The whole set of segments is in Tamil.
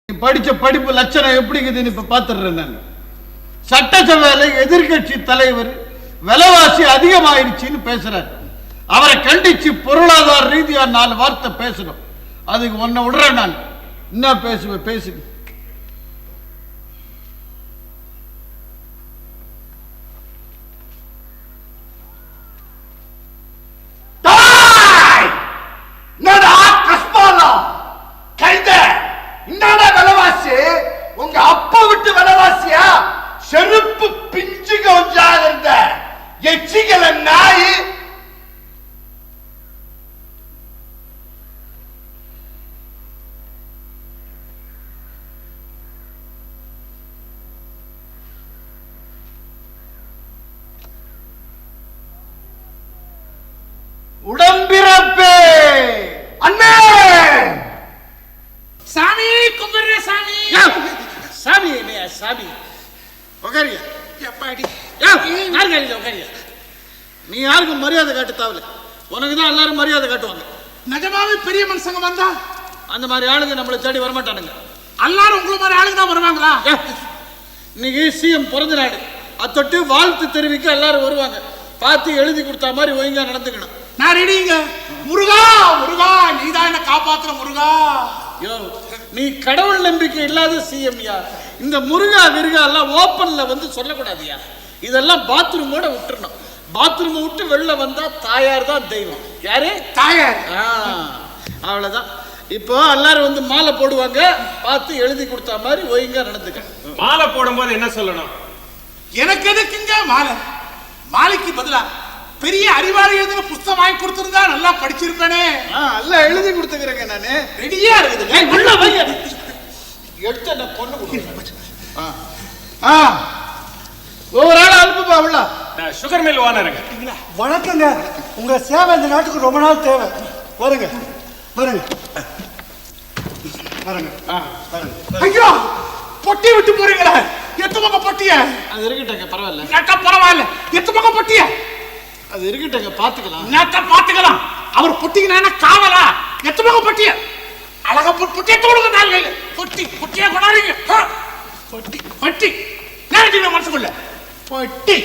படிச்ச படிப்பு லட்சணம் எப்படிங்குதுன்னு இப்ப பாத்துறேன். நான் சட்டசபையில எதிர்கட்சி தலைவர் விலைவாசி அதிகமாயிருச்சுன்னு பேசுறாரு. அவரை கண்டிச்சு பொருளாதார ரீதியா 4 வார்த்தை பேசணும். அதுக்கு ஒன்ன விடுறேன். நான் என்ன பேசுவேன் பேசுங்க. உங்க அப்பா விட்டு விலைவாசியா? செருப்பு பிஞ்சு கொஞ்சாக இருந்த எச்சிக்கல நாய். உடம்பிறப்பே அண்ணே சாமி கும்பிடுற சாமி. சாமி இல்லையா சாமி? உட்காரியா எப்பாடி உட்காரியா? நீ யாருக்கும் மரியாதை காட்ட தேவையில்ல. உனக்கு தான் எல்லாரும் மரியாதை காட்டுவாங்க. நிஜமாவே பெரிய மனுஷங்க வந்தா அந்த மாதிரி ஆளுங்க நம்மளை தேடி வரமாட்டானுங்க. எல்லாரும் உங்களை மாதிரி ஆளுங்க தான் வருவாங்களா? இன்னைக்கு சிஎம் பிறந்த நாடு. அத்தொட்டு வாழ்த்து தெரிவிக்க எல்லாரும் வருவாங்க. பார்த்து எழுதி கொடுத்தா மாதிரி ஒழுங்கா நடந்துக்கணும். நான் ரெடிங்க. முருகா முருகா நீதான் என்ன காப்பாத்துற முருகா. நீ கடவுள் நம்பிக்கை இல்லாத சிஎம் யா. இந்த முருகா விருகா எல்லாம் ஓப்பன்ல வந்து சொல்லக்கூடாதுயா. இதெல்லாம் பாத்ரூமோட விட்டுறணும். பாத்ரூம் விட்டு வெளில வந்தா தாயார் தான் தெய்வம். யாரு? தாயார். அவ்வளவுதான். இப்போ எல்லாரும் வந்து மாலை போடுவாங்க. பார்த்து எழுதி கொடுத்தா மாதிரி ஒழுங்கா நடந்துக்க. மாலை போடும்போது என்ன சொல்லணும்? எனக்கு எதுக்குங்க மாலை? மாலைக்கு பதிலா பெரிய அறிவாளி எழுதின புத்தகம் வாங்கி கொடுத்திருந்தா நல்லா படிச்சிருப்பேனே. எல்லாம் எழுதி கொடுத்துக்கிறேங்க. நானு ரெடியா இருக்குது. எடுத்த பொண்ணு கொடுக்குறேன். ஒவ்வொரு ஆள் அனுப்புப்பா உள்ள. சுகர் மில் ஓனருங்க. வணக்கங்க. உங்க சேவை இந்த நாட்டுக்கு ரொம்ப நாள் தேவை. வருங்க வருங்க வருங்க வருங்க. ஐயோ பொட்டி விட்டு போறீங்களா? எத்து பக்கம் பொட்டிய? அது இருக்கட்டங்க, பரவாயில்ல. நட்ட பரவாயில்ல. எத்து பக்கம் பொட்டிய? அது இருக்கட்டங்க, பாத்துக்கலாம். நட்ட பாத்துக்கலாம். அவர் பொட்டிக்கு நான் காவலா? எத்து பக்கம் பொட்டிய? அழகா பொட்டிய தோடுங்க. நாலு பொட்டி பொட்டியா கொண்டாடுங்க. பொட்டி பொட்டி நான் மனசுக்குள்ள பொட்டி.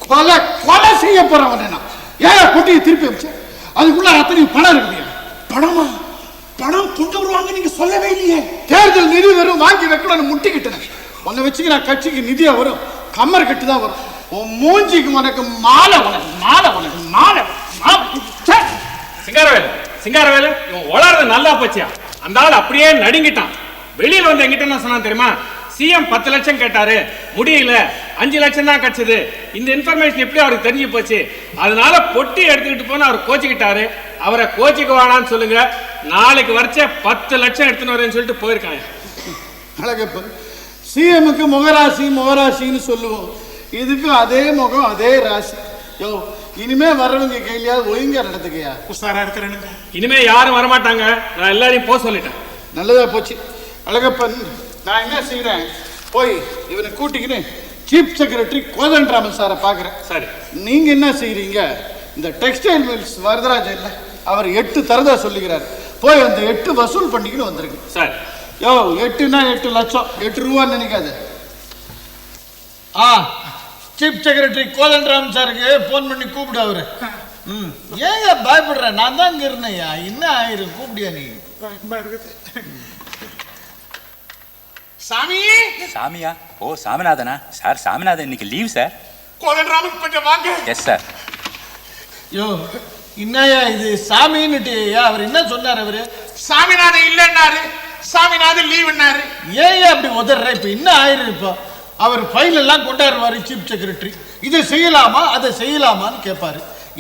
கொலை கொலை செய்ய போறவன். ஏன் பொட்டியை திருப்பி வச்சு அதுக்குள்ள அத்தனை பணம் இருக்கு. பணமா? பணம் கொண்டு வருவாங்க நீங்க சொல்லவே இல்லையே. தேர்தல் நிதி வெறும் வாங்கி வைக்கணும்னு முட்டிக்கிட்டேன். உன்னை வச்சுக்க நான் கட்சிக்கு நிதியா வரும். கம்மர் கட்டு தான் வரும். உன் மூஞ்சிக்கு உனக்கு மாலை, உனக்கு மாலை, உனக்கு மாலை. சிங்காரவேலு சிங்காரவேலு இவன் வளர்றது நல்லா போச்சியா. அந்த ஆள் அப்படியே நடுங்கிட்டான். வெளியில வந்து எங்கிட்ட என்ன சொன்னான் தெரியுமா? சிஎம் 10 லட்சம் கேட்டாரு, முடியல 5 லட்சம் தான் கிடைச்சது. இந்த இன்ஃபர்மேஷன் எப்படி அவருக்கு தெரிஞ்சு போச்சு. அதனால பொட்டி எடுத்துக்கிட்டு போன அவர் கோச்சிக்கிட்டாரு. அவரை கோச்சிக்க வேணான்னு சொல்லுங்க. நாளைக்கு வரைச்ச 10 லட்சம் எடுத்துன்னு வரேன்னு சொல்லிட்டு போயிருக்காங்க. அழகப்ப சிஎம்முக்கு முகராசி முகராசின்னு சொல்லுவோம். இதுக்கு அதே முகம் அதே ராசி. யோ இனிமே வர்றவங்க கையிலையாவது ஒழுங்கா நடந்துக்கையா. உஷாரா இருக்கிறேனுங்க. இனிமே யாரும் வரமாட்டாங்க. நான் எல்லாரையும் போக சொல்லிட்டேன். நல்லதா போச்சு. அழகப்பன், நான் என்ன செய்யறேன், போய் இவனை கூட்டிக்கின்னு சீஃப் செக்ரட்டரி கோதண்டராமன் சாரை பார்க்குறேன். சரி. நீங்க என்ன செய்யறீங்க? இந்த டெக்ஸ்டைல் மில்ஸ் வரதராஜ இல்லை, அவர் 8 தரதா சொல்லிக்கிறார். போய் அந்த 8 வசூல் பண்ணிக்கின்னு வந்துருக்கு. சரி. யோ 8னா 8 லட்சம், 8 ரூபான்னு நினைக்காது. சீஃப் செக்ரட்டரி கோதண்டராமன் சாருக்கு போன் பண்ணி கூப்பிடு அவரு. ஏங்க பயப்படுற? நான் தான் இங்க இருந்தேயா. என்ன ஆயிரும் கூப்பிடியா நீ? சாமி. சாமியா? ஓ சாமிநாதனா சார்? சாமிநாதன் இன்னைக்கு லீவ் சார். கோதண்டராமன் கொஞ்சம் வாங்க. Yes sir. யோ என்னையா இது சாமின்னுட்டியா? அவர் என்ன சொன்னார்? அவரு சாமிநாதன் இல்லைன்னாரு, சாமிநாதன் லீவ்னாரு. ஏன் அப்படி உதற? இப்ப என்ன ஆயிரும்? இப்போ அவர் ஃபைல் எல்லாம் கொண்டாடுவாரு சீஃப் செக்ரட்டரி. இதை செய்யலாமா அதை செய்யலாமான்னு கேட்பாரு.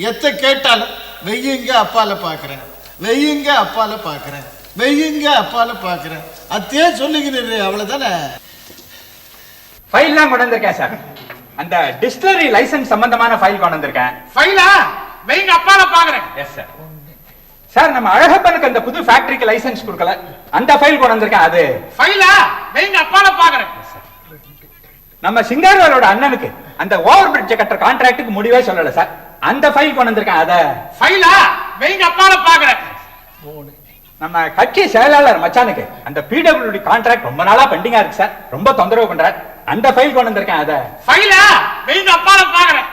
எத்த கேட்டாலும் வெய்யுங்க அப்பால பாக்குறேன், வெய்யுங்க அப்பால பாக்குறேன், வெய்யுங்க அப்பால பாக்குறேன். அத்தையே சொல்லிக்கிறேன். அவ்வளவுதானே. ஃபைல் தான் கொண்டு வந்திருக்கேன் சார். அந்த டிஸ்டிலரி லைசன்ஸ் சம்பந்தமான ஃபைல் கொண்டு வந்திருக்கேன். ஃபைலா? வெய்யுங்க அப்பால பாக்குறேன். Yes sir. சார் நம்ம அழகப்பனுக்கு அந்த புது ஃபேக்டரிக்கு லைசன்ஸ் கொடுக்கல, அந்த ஃபைல் கொண்டு வந்திருக்கேன். அது ஃபைலா? வெய்யுங்க அப்பால பாக்குறேன். நம்ம சிங்காரவேலோட அண்ணனுக்கு அந்த ஓவர் பிரிட்ஜ் கட்டுற கான்ட்ராக்டுக்கு முடிவே சொல்லல சார், அந்த ஃபைல் கொண்டு வந்திருக்கேன். அத ஃபைலா? வெய்யுங்க அப்பால பாக்குறேன். நம்ம கட்சி செயலாளர் மச்சானுக்கு அந்த பிடபிள்யூடி கான்ட்ராக்ட் ரொம்ப நாளா பெண்டிங்கா இருக்கு சார். ரொம்ப தொந்தரவு பண்றார். அந்த ஃபைல் கொண்டு வந்திருக்கேன். அத ஃபைலா வெயிங்க அப்பால பாக்குறேன்.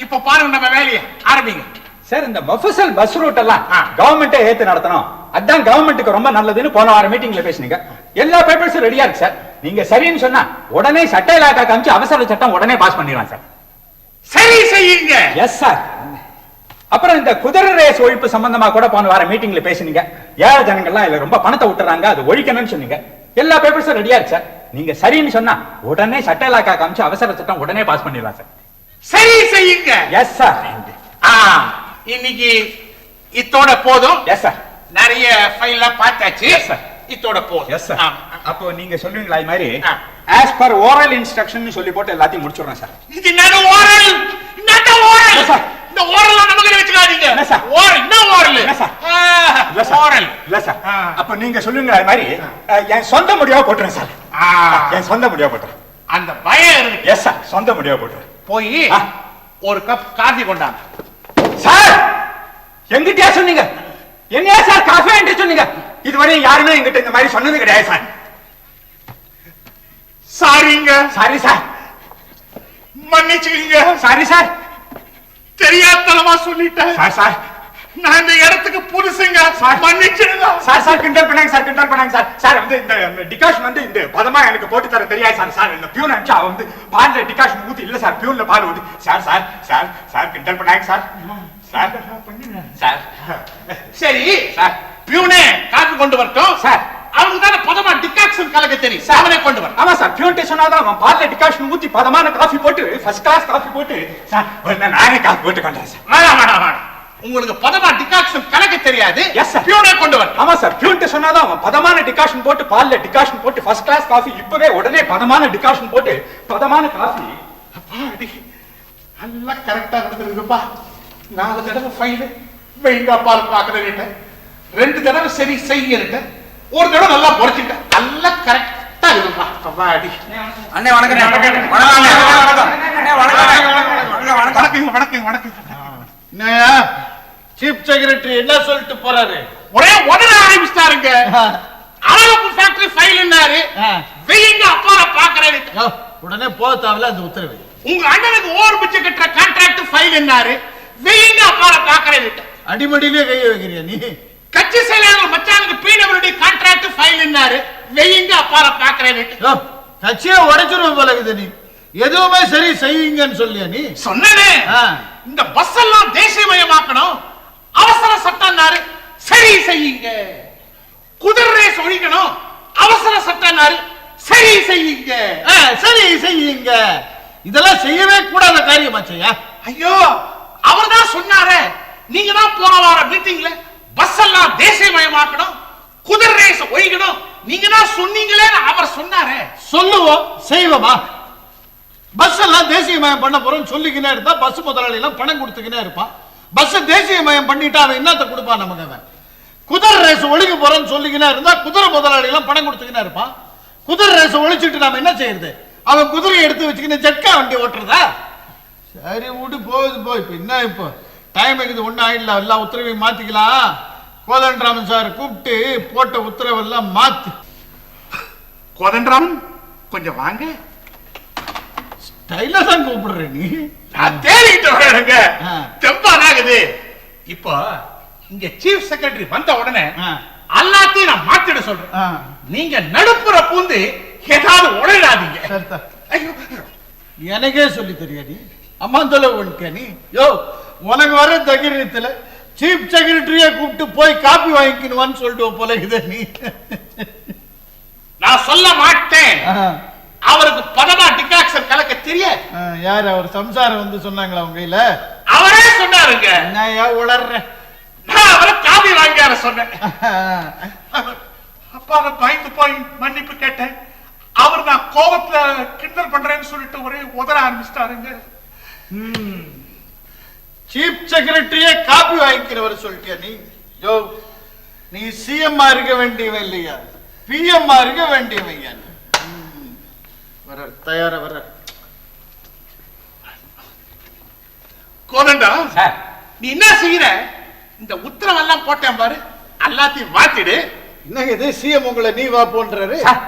இப்ப பாருங்க நம்ம வேலையை ஆரம்பிங்க சார். இந்த மஃபசல் பஸ் ரூட் எல்லாம் கவர்மெண்டே ஏத்து நடத்தணும். அதான் கவர்மெண்ட்டுக்கு ரொம்ப நல்லதுன்னு போன வாரம் மீட்டிங்ல பேசுனீங்க. எல்லா பேப்பர்ஸும் ரெடியா இருக்கு சார். நீங்க சரின்னு சொன்னா உடனே சட்ட இலாக்கா காமிச்சு அவசர சட்டம் உடனே பாஸ் பண்ணிடலாம் சார். சரி செய்யுங்க. Yes sir. அப்புறம் இந்த குதிரை ரேஸ் ஒழிப்பு சம்பந்தமா கூட போன வாரம் மீட்டிங்ல பேசுனீங்க. ஏழை ஜனங்கள்லாம் இதுல ரொம்ப பணத்தை விட்டுறாங்க, அது ஒழிக்கணும்னு சொன்னீங்க. எல்லா பேப்பர்ஸும் ரெடியா இருக்கு சார். நீங்க சரின்னு சொன்னா உடனே சட்ட இலாக்கா காமிச்சு அவசர சட்டம் உடனே பாஸ் பண்ணிடலாம் சார். சரி செய்யுங்க. Yes sir. இன்னைக்கு இத்தோட போதும். Yes sir. நிறைய ஃபைல்லாம் பார்த்தாச்சு. Yes sir. இத்தோட போதும். Yes sir. அப்போ நீங்க சொல்லுவீங்களா இது மாதிரி ஆஸ் பர் ஓரல் இன்ஸ்ட்ரக்ஷன் சொல்லி போட்டு எல்லாத்தையும் முடிச்சுடுறேன் சார். இது என்ன ஓரல்? என்ன ஓரல்? இல்ல சார். இந்த ஓரல் நமக்கு வச்சுக்காதீங்க. என்ன சார்? ஓரல் என்ன ஓரல்? இல்ல சார். இல்ல சார். ஓரல் இல்ல சார். அப்ப நீங்க சொல்லுவீங்களா இது மாதிரி என் சொந்த முடிவா போட்டுறேன் சார். என் சொந்த முடிவா போட்டுறேன். அந்த பயம் இருக்கு. Yes sir. சொந்த முடிவா போட்டுறேன். போய் ஒரு கப் காஃபி கொண்டாங்க. சார் எங்கிட்டயா சொன்னீங்க? என்னையா சார் காஃபி என்று சொன்னீங்க? இதுவரையும் யாருமே எங்கிட்ட இந்த மாதிரி சொன்னது கிடையாது சார். சாரிங்க. Sorry sir. மன்னிச்சுக்கீங்க. Sorry sir. தெரியாதனமா சொல்லிட்டேன். சார் சார் நான் இந்த இடத்துக்கு புதுசுங்க. மன்னிச்சிடுங்க. சார் சார் கிண்டல் பண்ணாங்க சார். கிண்டல் பண்ணாங்க சார். சார் வந்து இந்த டிகாஷன் வந்து இந்த பதமா எனக்கு போட்டு தர தெரியாது சார். சார் இந்த பியூன் அனுப்பிச்சு அவன் வந்து பால்ல டிகாஷன் ஊத்தி இல்ல சார் பியூன்ல பால் ஊத்தி சார் சார் சார் சார் கிண்டல் பண்ணாங்க சார். சார் சார் சரி சார். பியூனே காஃபி கொண்டு வரட்டும் சார். அவனுக்கு தானே பதமா டிகாக்ஷன் கலக்க தெரியும். அவனே கொண்டு வர. ஆமா சார். பியூன்ட்டே சொன்னாதான் அவன் பால்ல டிகாஷன் ஊத்தி பதமான காஃபி போட்டு ஃபர்ஸ்ட் கிளாஸ் காஃபி போட்டு சார் நானே காஃபி போட்டு கொண்டேன் சார். வேணாம். உங்களுக்கு பதமா டிகாக்ஷன் கலக்க தெரியாது. Yes sir. பியூனே கொண்டு வர. ஆமா சார். பியூன்ட்டே சொன்னாதான் அவன் பதமான டிகாஷன் போட்டு பால்ல டிகாஷன் போட்டு ஃபர்ஸ்ட் கிளாஸ் காஃபி இப்பவே உடனே பதமான டிகாஷன் போட்டு பதமான காஃபி. அப்பாடி எல்லாம் கரெக்டா நடந்துருக்குப்பா. 4 தடவை ஃபைல் வெயிங்க அப்பால் பாக்குறேன். 2 தடவை சரி செய்யிருக்க. ஒரு தடவை நல்லா பொறிச்சிட்ட. எல்லாம் கரெக்டா இருக்குப்பா. அப்பாடி அண்ணே வணக்கம். வணக்கம். சீஃப் செக்ரட்டரி என்ன சொல்லிட்டு போறாரு? ஒரே உடனே ஆரம்பிச்சிட்டாருங்க. அழகப்பு ஃபேக்டரி ஃபைல்னாரு. வெயிங்க அப்பால பாக்குறேன். உடனே போக தேவையில்ல அந்த உத்தரவு. உங்க அண்ணனுக்கு ஓவர் பிச்சை கட்டுற கான்ட்ராக்ட் ஃபைல்னாரு. வெயிங்க அப்பால பாக்குறேன். அடிமடியிலே கைய வைக்கிறியா நீ? கட்சி செயலாளர் மச்சானுக்கு பிடபிள்யூடி கான்ட்ராக்ட் ஃபைல்னாரு. வெயிங்க அப்பால பாக்குறேன். கட்சியை உடைச்சிருவோம் போல இருக்குது. நீ எதுவுமே சரி செய்யுங்கன்னு சொல்லியா நீ? சொன்னே. இந்த பஸ் எல்லாம் தேசியமயமாக்கணும். அவசர சட்டம்னாரு. சரி செய்யுங்க. குதிரை ரேஸ் ஒழிக்கணும். அவசர சட்டம்னாரு. சரி செய்யுங்க. சரி செய்யுங்க. இதெல்லாம் செய்யவே கூடாத காரியமாச்சையா? ஐயோ அவர் தான் சொன்னாரு. நீங்க தான் போன வார மீட்டிங்ல பஸ் எல்லாம் தேசியமயமாக்கணும், குதிரை ரேஸ் ஒழிக்கணும் நீங்க தான் சொன்னீங்களே. அவர் சொன்னாரு. சொல்லுவோம் செய்வோமா? பஸ் எல்லாம் தேசியமயம் பண்ண போறோம் சொல்லிக்கினே இருந்தா பஸ் முதலாளி எல்லாம் பணம் கொடுத்துக்கினே இருப்பான். பஸ் தேசியமயம் பண்ணிட்டா அவன் என்னத்தை கொடுப்பான் நமக்கு? அவன் குதிரை ரேஸ் ஒழிக்க போறோம்னு சொல்லிக்கினே இருந்தா குதிரை முதலாளி எல்லாம் பணம் கொடுத்துக்கினே இருப்பான். குதிரை ரேஸ் ஒழிச்சிட்டு நாம என்ன செய்யறது? அவன் குதிரையை எடுத்து வச்சுக்கின்னு ஜட்கா வண்டி ஓட்டுறதா? சரி விடு, போகுது போ. இப்ப என்ன இப்போ டைம் இருக்குது, ஒன்றும் ஆயிடல. எல்லா உத்தரவையும் மாத்திக்கலாம். கோதண்டராமன் சார் கூப்பிட்டு போட்ட உத்தரவெல்லாம் மாத்து. கோதண்டராமன் கொஞ்சம் வாங்க. ஸ்டைலா தான் கூப்பிடுற நீ. நான் தேடிட்டு வரேங்க. தெம்பானாகுது. இப்போ இங்க சீஃப் செக்ரட்டரி வந்த உடனே எல்லாத்தையும் நான் மாத்திட சொல்றேன். நீங்க நடுப்புற பூந்து ஏதாவது உடையாதீங்க. எனக்கே சொல்லி தெரியாது. அம்மா தொலைவனுக்க நீ யோ உனக்கு வர தைரியத்துல சீஃப் செக்ரட்டரியை கூப்பிட்டு போய் காப்பி வாங்கிக்கணுவான்னு சொல்லிட்டு போல இத நீ. நான் சொல்ல மாட்டேன். அவருக்கு பதமா டிகாக்ஷன் கலக்க தெரியாது. யார் அவர் சம்சாரம் வந்து சொன்னாங்களா உங்க கையில? அவரே சொன்னாருங்க. என்னையா உளர்ற? நான் அவரை காப்பி வாங்கியார சொன்னேன். அப்பா நான் பயந்து போய் மன்னிப்பு கேட்டேன். அவர் நான் கோபத்துல கிண்டல் பண்றேன்னு சொல்லிட்டு ஒரே உதற ஆரம்பிச்சிட்டாருங்க. சீஃப் செக்ரட்டரியே காப்பி வாங்கிக்கிறவர் சொல்லிட்டியா நீ? யோ நீ சிஎம்மா இருக்க வேண்டியவன் இல்லையா, பிஎம்மா இருக்க வேண்டியவன். வர தயாரா வர. கோதண்டா சார் நீ என்ன செய்யற? இந்த உத்தரவெல்லாம் போட்டேன் பாரு, எல்லாத்தையும் மாத்திடு. என்னங்க இது சிஎம் உங்களை நீ வா போன்றாரு? சார்,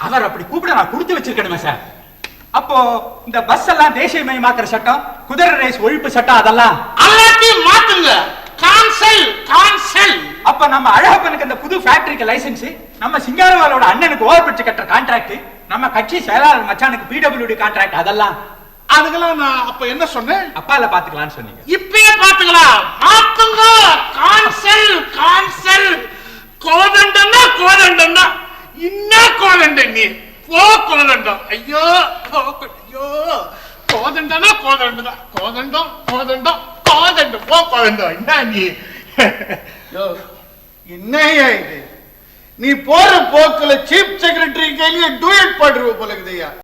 அவர் அப்படி கூப்பிட நான் கொடுத்து வச்சிருக்கணுமே சார். அப்போ இந்த பஸ் எல்லாம் தேசியமயமாக்குற சட்டம், குதிரை ரேஸ் ஒழிப்பு சட்டம், அதெல்லாம் எல்லாத்தையும் மாத்துங்க. Cancel cancel. அப்ப நம்ம அழகப்பனுக்கு இந்த புது ஃபேக்டரிக்கு லைசென்ஸ், நம்ம சிங்காரவாலோட அண்ணனுக்கு ஓவர் பிரிட்ஜ் கட்டுற கான்ட்ராக்ட், நம்ம கட்சி செயலாளர் மச்சானுக்கு பிடபிள்யூடி கான்ட்ராக்ட், அதெல்லாம் அதுக்கெல்லாம் நான் அப்ப என்ன சொன்னேன்? அப்பால பாத்துக்கலாம்னு சொன்னீங்க. இப்பயே பாத்துக்கலாம். மாத்துங்க. Cancel cancel. கோதண்டம்னா கோதண்டம்னா என்ன கோதண்டம் நீ? போ கோதண்டம். ஐயோ ஐயோ, கோதண்டம்னா கோதண்டம் தான். கோதண்டம் கோதண்டம் கோதண்டம். போ கோதண்டம். என்ன நீ? என்னையா இது? நீ போற போக்குல சீஃப் செக்ரட்டரி கையில டூயட் பாடுற போல இருக்குதையா.